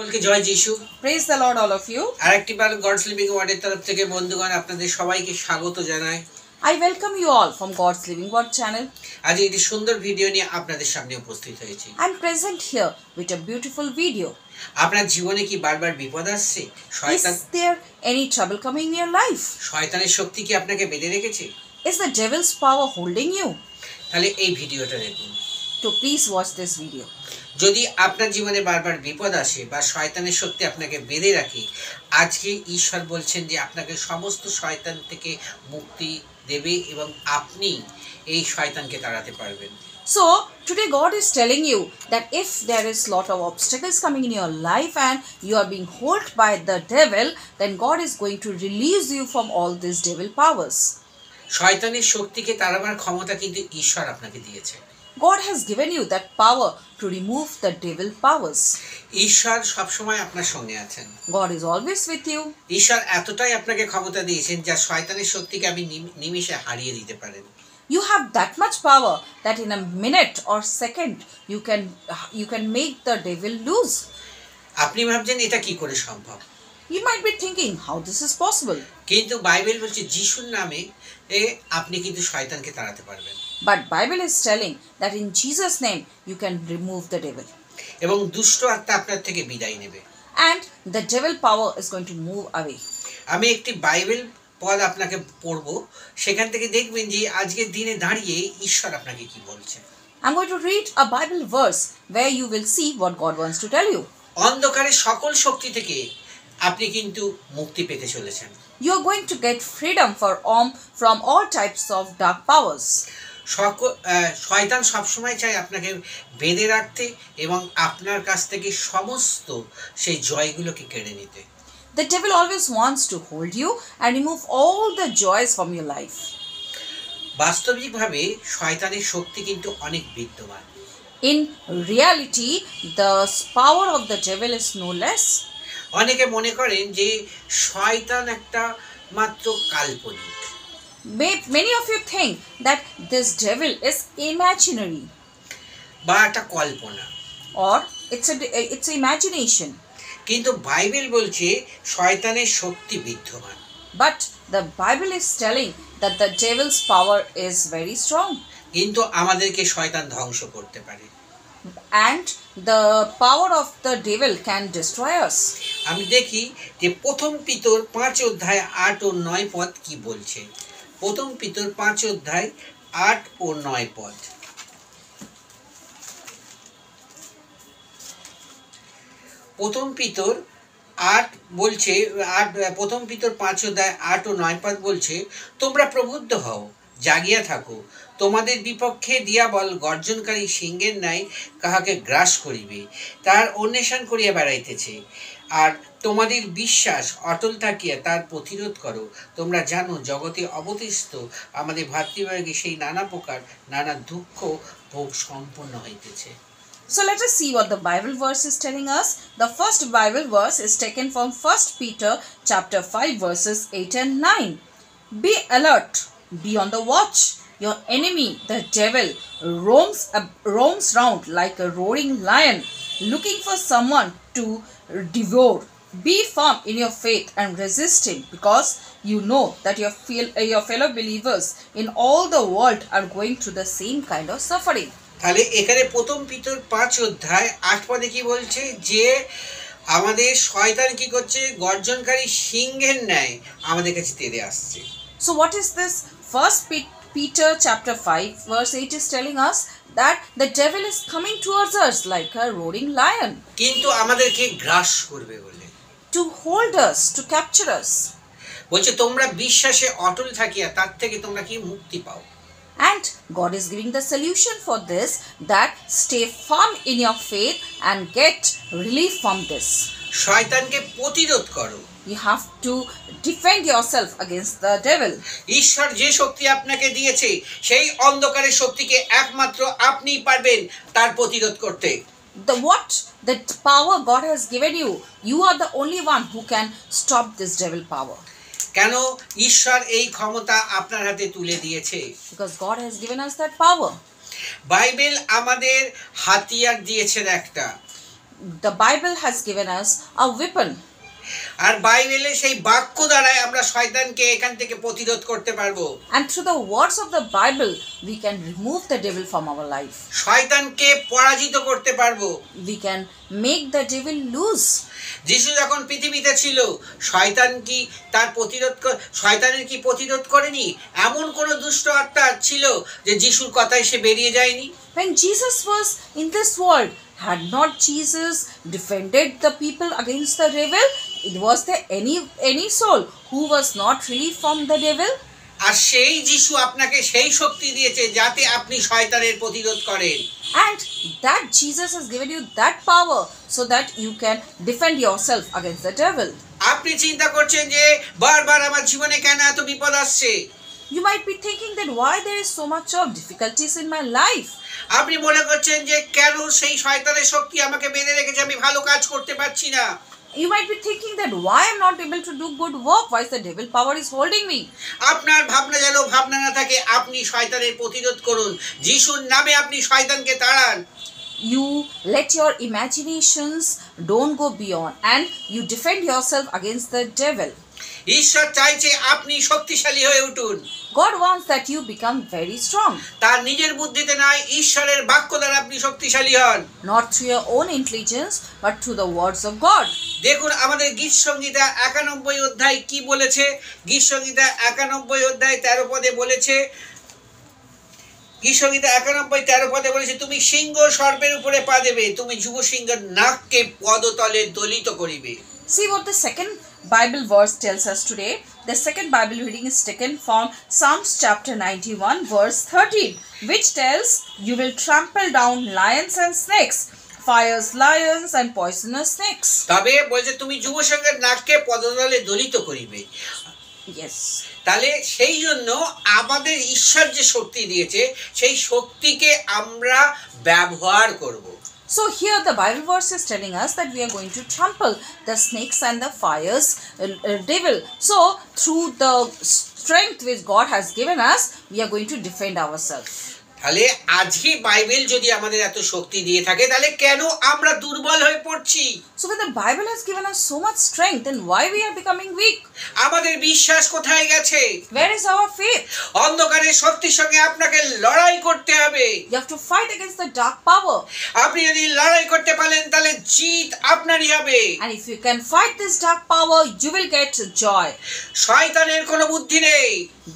সকলকে জয় যিশু। Praise the Lord, all of you. আরেকটিবার গডস লিভিং ওয়ার্ডের তরফ থেকে বন্ধুগণ আপনাদের সবাইকে স্বাগত জানাই। I welcome you all from God's Living Word channel. আজ একটি সুন্দর ভিডিও নিয়ে আপনাদের সামনে উপস্থিত হয়েছি। I'm present here with a beautiful video. আপনার জীবনে কি বারবার বিপদ আসছে? শয়তান Is there any trouble coming in your life? শয়তানের শক্তি কি আপনাকে বেঁধে রেখেছে? Is the devil's power holding you? তাহলে এই ভিডিওটা দেখুন। So please watch this video. যদি আপনার জীবনে বারবার বিপদ আসে বা শয়তানের শক্তি আপনাকে বেঁধে রাখে, আজকে ঈশ্বর বলছেন যে আপনাকে সমস্ত শয়তান থেকে মুক্তি দেবে এবং আপনি এই শয়তানকে তাড়াতে পারবেন। So today God is telling you that if there is lot of obstacles coming in your life and you are being held by the devil, then God is going to release you from all these devil powers. শয়তানের শক্তিকে তাড়াবার ক্ষমতা কিন্তু ঈশ্বর আপনাকে দিয়েছে। God has given you that power to remove the devil powers. ঈশ্বর সবসময় আপনার সঙ্গে আছেন। God is always with you. ঈশ্বর এতটাই আপনাকে ক্ষমতা দিয়েছেন যা শয়তানের শক্তিকে আপনি নিমিষে হারিয়ে দিতে পারেন। You have that much power that in a minute or second you can make the devil lose. আপনি ভাবছেন এটা কি করে সম্ভব? You might be thinking how this is possible. কিন্তু বাইবেল বলছে যিশুর নামে আপনি কিন্তু শয়তানকে তাড়াতে পারবেন। But Bible is telling that in Jesus' name you can remove the devil. এবং দুষ্ট আত্মা আপনার থেকে বিদায় নেবে। And the devil power is going to move away. আমি একটি বাইবেল পদ আপনাকে পড়ব, সেখান থেকে দেখবেন যে আজকের দিনে দাঁড়িয়ে ঈশ্বর আপনাকে কি বলছে। I'm going to read a Bible verse where you will see what God wants to tell you. অন্ধকারের সকল শক্তি থেকে আপনি কিন্তু মুক্তি পেতে চলেছেন। You are going to get freedom from all types of dark powers. শয়তান সবসময় চায় আপনাকে বেঁধে রাখতে এবং আপনার কাছ থেকে সমস্ত সেই জয়গুলোকে কেড়ে নিতে। The devil always wants to hold you and remove all the joys from your life. বাস্তবিকভাবে শয়তানের শক্তি কিন্তু অনেক বিদ্যমান। In reality, the power of the devil is no less. অনেকে মনে করেন যে শয়তান একটা মাত্র কাল্পনিক। Many of you think that this devil is imaginary বা একটা কল্পনা, or it's imagination. কিন্তু বাইবেল বলছে শয়তানের শক্তি বিদ্যমান। But the Bible is telling that the devil's power is very strong. কিন্তু আমাদেরকে শয়তান ধ্বংস করতে পারে। And the power of the devil can destroy us. আমি দেখি যে প্রথম পিতর 5 অধ্যায় 8 ও 9 পদ কি বলছে। প্রথম পিতর 5 অধ্যায় 8 ও 9 পদ। প্রথম পিতর 8 বলছে, প্রথম পিতর 5 অধ্যায় 8 ও 9 পদ বলছে, তোমরা প্রবুদ্ধ হও, জাগিয়া থাকো, তোমাদের বিপক্ষে দিয়াবল গর্জনকারী সিংহের ন্যায় কাহাকে গ্রাস করিবে, তার অন্বেষণ করিয়া বেড়াইতেছে। আর তোমাদের বিশ্বাস অটল থাকিয়া তার প্রতিরোধ করো। তোমরা জানো জগতে অবতিষ্ঠ আমাদের ভাতৃবর্গে সেই নানা প্রকার নানা দুঃখ ভোগ সম্পন্ন হইতেছে। So let us see what the Bible verse is telling us. The first Bible verse is taken from 1 Peter chapter 5 verses 8 and 9. Be alert, be on the watch. Your enemy, the devil, roams round like a roaring lion, looking for someone to devour. Be firm in your faith and resist him, because you know that your fellow believers in all the world are going through the same kind of suffering. তাহলে এখানে প্রথম পিতর 5 অধ্যায় 8 পদে কি বলছে যে আমাদের শয়তান কি করছে, গর্জনকারী সিংহের ন্যায় আমাদের কাছে তেড়ে আসছে। So what is this? First Peter chapter 5 verse 8 is telling us that the devil is coming towards us like a roaring lion, কিন্তু আমাদেরকে গ্রাস করবে বলে, to hold us, to capture us. বলছে তোমরা বিশ্বাসে অটল থাকিয়া তার থেকে তোমরা কি মুক্তি পাও। And God is giving the solution for this, that stay firm in your faith and get relief from this. শয়তানকে প্রতিরোধ করো। You have to defend yourself against the devil. ঈশ্বর যে শক্তি আপনাকে দিয়েছে সেই অন্ধকারের শক্তিকে একমাত্র আপনিই পারবেন তার প্রতিরোধ করতে। The power God has given you, you are the only one who can stop this devil power. কেন ঈশ্বর এই ক্ষমতা আপনার হাতে তুলে দিয়েছে? Because God has given us that power. Bible আমাদের হাতিয়ার দিয়েছেন একটা। the Bible has given us a weapon. আর বাইবেলে সেই বাক্য দ্বারাই আমরা শয়তানকে এখান থেকে প্রতিরোধ করতে পারবো। And through the words of the Bible, we can remove the devil from our life. শয়তানকে পরাজিত করতে পারবো। We can make the devil lose. যিশু যখন পৃথিবীতে ছিল, শয়তান কি তার শয়তানের কি প্রতিরোধ করেনি? এমন কোন দুষ্ট আত্মা ছিল যে যিশুর কথায় সে বেরিয়ে যায়নি? When Jesus was in this world, had not Jesus defended the people against the devil? It was there any soul who was not really from the devil? আর সেই যিশু আপনাকে সেই শক্তি দিয়েছে যাতে আপনি শয়তানের প্রতিরোধ করেন। And that Jesus has given you that power so that you can defend yourself against the devil. আপনি চিন্তা করছেন যে বারবার আমার জীবনে কেন এত বিপদ আসছে? You might be thinking that why there is so much of difficulties in my life. আপনি মনে করছেন যে কেন সেই শয়তানের শক্তি আমাকে বেঁধে রেখেছে, আমি ভালো কাজ করতে পারছি না। You might be thinking that why I'm not able to do good work, why is the devil power is holding me. আপনার ভাবনা যেন ভাবনা না থাকে, আপনি শয়তানের প্রতিরোধ করুন, যিশুর নামে আপনি শয়তানকে তাড়ান। You let your imaginations don't go beyond and you defend yourself against the devil. ঈশ্বর চাইছে আপনি শক্তিশালী হয়ে উঠুন। God wants that you become very strong. তার নিজের বুদ্ধিতে নয়, ঈশ্বরের বাক্য দ্বারা আপনি শক্তিশালী হন। Not through your own intelligence, but through the words of God. দেখুন আমাদের গীত সংহিতা 91 অধ্যায় কি বলেছে। গীত সংহিতা 91 অধ্যায় 13 পদে বলেছে, গীত সংহিতা 91 13 পদে বলেছে, তুমি সিংহ সর্পের উপরে পা দেবে, তুমি যুব সিংহের নাককে পদতলে দলিত করিবে। See what the second Bible verse tells us today. The second Bible reading is taken from Psalms chapter 91 verse 13, which tells, you will trample down lions and snakes, fires lions and poisonous snakes. তবে বলছে তুমি যুব সিংহের নাককে পদতলে দলিত করিবে। Yes. তাহলে সেই জন্য আমাদের ঈশ্বর যে শক্তি দিয়েছে সেই শক্তিকে আমরা ব্যবহার করব। So here the Bible verse is telling us that we are going to trample the snakes and the fires devil. So through the strength which God has given us, we are going to defend ourselves. তাহলে আজকে Bible যদি আমাদের এত শক্তি দিয়ে থাকে, তাহলে কেন আমরা দুর্বল হয়ে পড়ছি? So when the Bible has given us so much strength, then why we are becoming weak? আমাদের বিশ্বাস কোথায় গেছে? Where is our faith? অন্ধকারের শক্তির সঙ্গে আপনাকে লড়াই করতে হবে। You have to fight against the dark power. আপনি যদি লড়াই করতে পারেন তাহলে জিত আপনারই হবে। And if you can fight this dark power, you will get joy. শয়তানের কোনো বুদ্ধি নেই।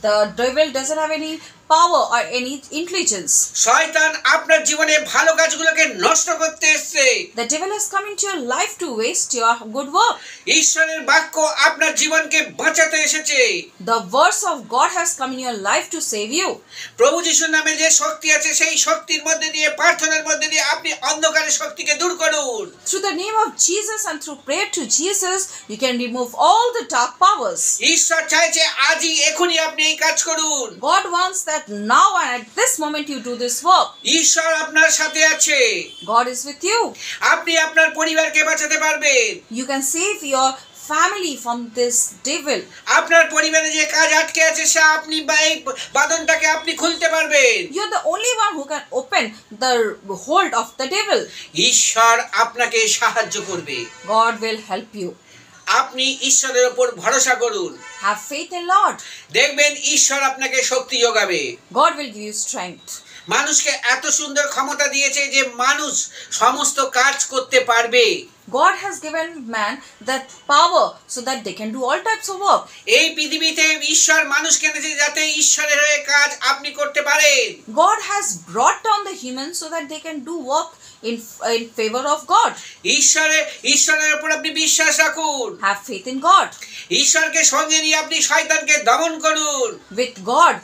The devil doesn't have any power or any intelligence. শয়তান আপনার জীবনে ভালো কাজগুলোকে নষ্ট করতে এসেছে। The devil has come into your life to waste your good work. ঈশ্বরের বাক্য আপনার জীবনকে বাঁচাতে এসেছে। The verse of God has come in your life to save you. প্রভু যিশুর নামে যে শক্তি আছে সেই শক্তির মধ্যে দিয়ে, প্রার্থনার মধ্যে দিয়ে আপনি অন্ধকারের শক্তিকে দূর করুন। Through the name of Jesus and through prayer to Jesus, you can remove all the dark powers. ঈশ্বর চাইছে আজই এখনই আপনি এই কাজ করুন। God wants that now and at this moment you do this work. ঈশ্বর আপনার সাথে আছে। God is with you. আপনি আপনার পরিবারকে বাঁচাতে পারবেন। You can save your family from this devil. আপনার পরিবারে যে কাজ আটকে আছে সে আপনি এই বাঁধনটাকে আপনি খুলতে পারবেন। You're the only one who can open the hold of the devil. ঈশ্বর আপনাকে সাহায্য করবে। God will help you. আপনি ঈশ্বরের উপর ভরসা করুন। Have faith in Lord. দেখবেন ঈশ্বর আপনাকে শক্তি যোগাবে। God will give you strength. মানুষকে এত সুন্দর ক্ষমতা দিয়েছে যে মানুষ সমস্ত কাজ করতে পারবে। God has given man that power so that they can do all types of work. এই পৃথিবীতে ঈশ্বর মানুষকে এনেছে যাতে ঈশ্বরের হয়ে কাজ আপনি করতে পারেন। God has brought down the humans so that they can do work in favor of God. ঈশ্বরের উপর আপনি বিশ্বাস রাখুন। Have faith in God. ঈশ্বরকে সঙ্গে নিয়ে আপনি শয়তানকে দমন করুন। With God,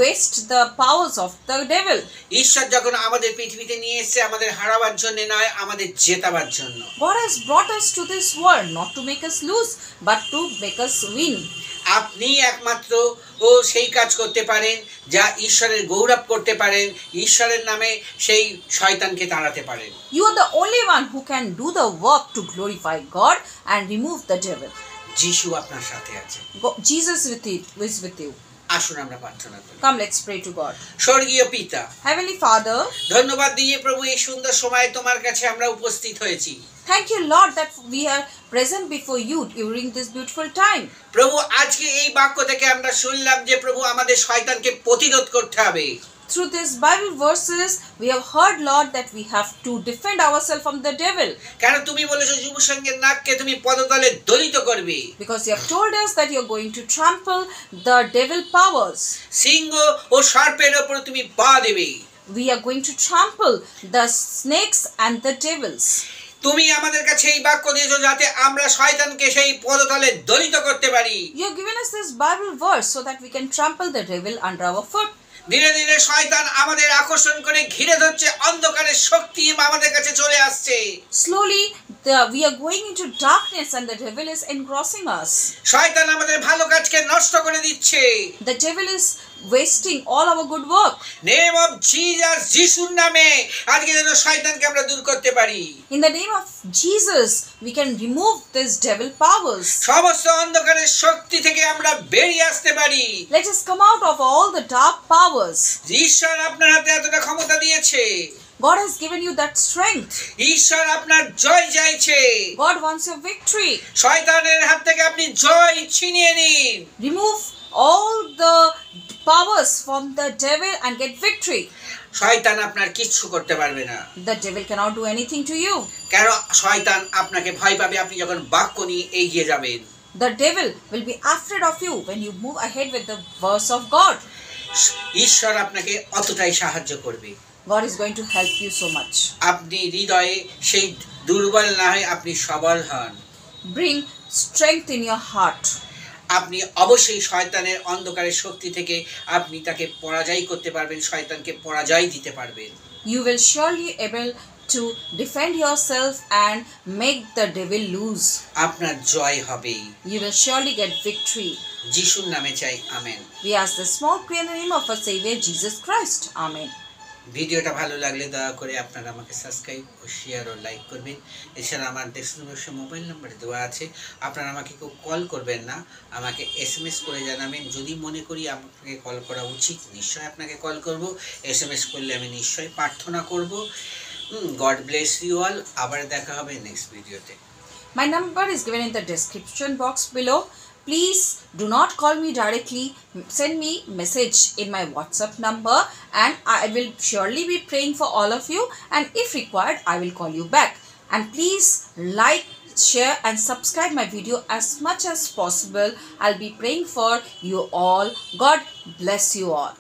waste the powers of the devil. ঈশ্বর যখন আমাদের পৃথিবীতে নিয়ে এসেছে আমাদের হারাবার জন্য নয়, আমাদের জেতাবার জন্য। God has brought us to this world not to make us lose but to make us win. আপনি একমাত্র সেই কাজ করতে পারেন যা ঈশ্বরের গৌরব করতে পারেন, ঈশ্বরের নামে সেই শয়তানকে তাড়াতে পারেন। You are the only one who can do the work to glorify God and remove the devil. যিশু আপনার সাথে আছে। Jesus is with you. আসুন আমরা প্রার্থনা করি। Come, let's pray to God. স্বর্গীয় পিতা, Heavenly Father, ধন্যবাদ দিয়ে প্রভু এই সুন্দর সময়ে তোমার কাছে আমরা উপস্থিত হয়েছি। thank you, Lord, that we are present before you during this beautiful time. প্রভু আজকে এই বাক্য থেকে আমরা শুনলাম যে প্রভু আমাদের শয়তানকে প্রতিরোধ করতে হবে। Through these Bible verses, we have heard, Lord, that we have to defend ourselves from the devil. কেন তুমি বলেছো যুব সংঘের নাককে তুমি পদতলে দলিত করবে। Because you have told us that you are going to trample the devil powers. সিংহ ও সর্পের উপর তুমি পা দেবে। We are going to trample the snakes and the devils. তুমি আমাদের কাছে এই বাক্য দিয়েছো যাতে আমরা শয়তানকে সেই পদতলে দলিত করতে পারি। You have given us this Bible verse so that we can trample the devil under our foot. ধীরে ধীরে শয়তান আমাদের আকর্ষণ করে ঘিরে ধরছে, অন্ধকারের শক্তি আমাদের কাছে চলে আসছে। Slowly, we are going into darkness and the devil is engrossing us. শয়তান আমাদের ভালো কাজকে নষ্ট করে দিচ্ছে। The devil is wasting all our good work. Name of Jesus, যিশুর নামে আজকে যেন শয়তানকে আমরা দূর করতে পারি। In the name of Jesus, we can remove these devil powers. সমস্ত অন্ধকারের শক্তি থেকে আমরা বেরিয়ে আসতে পারি। Let us come out of all the dark powers. ঈশ্বর আপনার হাতে এতটা ক্ষমতা দিয়েছে। God has given you that strength. ঈশ্বর আপনার জয় চাইছে। God wants your victory. শয়তানের হাত থেকে আপনি জয় ছিনিয়ে নিন। Remove all the powers from the devil and get victory. শয়তান আপনার কিচ্ছু করতে পারবে না। The devil cannot do anything to you. কেন শয়তান আপনাকে ভয় পাবে আপনি যখন বাক্য নিয়ে এগিয়ে যাবেন। The devil will be afraid of you when you move ahead with the verse of God. ঈশ্বর আপনাকে অতটাই সাহায্য করবে। God is going to help you so much. আপনি হৃদয়ে সেই দুর্বল না হয়ে আপনি সবল হন। Bring strength in your heart. আপনি অবশ্যই শয়তানের অন্ধকারের শক্তি থেকে আপনি তাকে পরাজয় করতে পারবেন, শয়তানকে পরাজয় দিতে পারবেন। You will surely able to defend yourself and make the devil lose. আপনার জয় হবেই। You will surely get victory. যিশুর নামে চাই, amen. We ask the small prayer in the name of our Savior Jesus Christ. Amen. ভিডিওটা ভালো লাগলে দয়া করে আপনারা আমাকে সাবস্ক্রাইব ও শেয়ার ও লাইক করবেন। এছাড়া আমার ডেসক্রিপশনে মোবাইল নাম্বার দেওয়া আছে, আপনারা আমাকে কেউ কল করবেন না, আমাকে SMS করে জানাবেন। যদি মনে করি আপনাকে কল করা উচিত, নিশ্চয়ই আপনাকে কল করব। SMS করলে আমি নিশ্চয়ই প্রার্থনা করব। God bless you all. আবার দেখা হবে নেক্সট ভিডিওতে। My number is given in the description box below. Please do not call me directly. Send me message in my WhatsApp number and I will surely be praying for all of you, and if required I will call you back. And please like, share and subscribe my video as much as possible. I'll be praying for you all. God bless you all.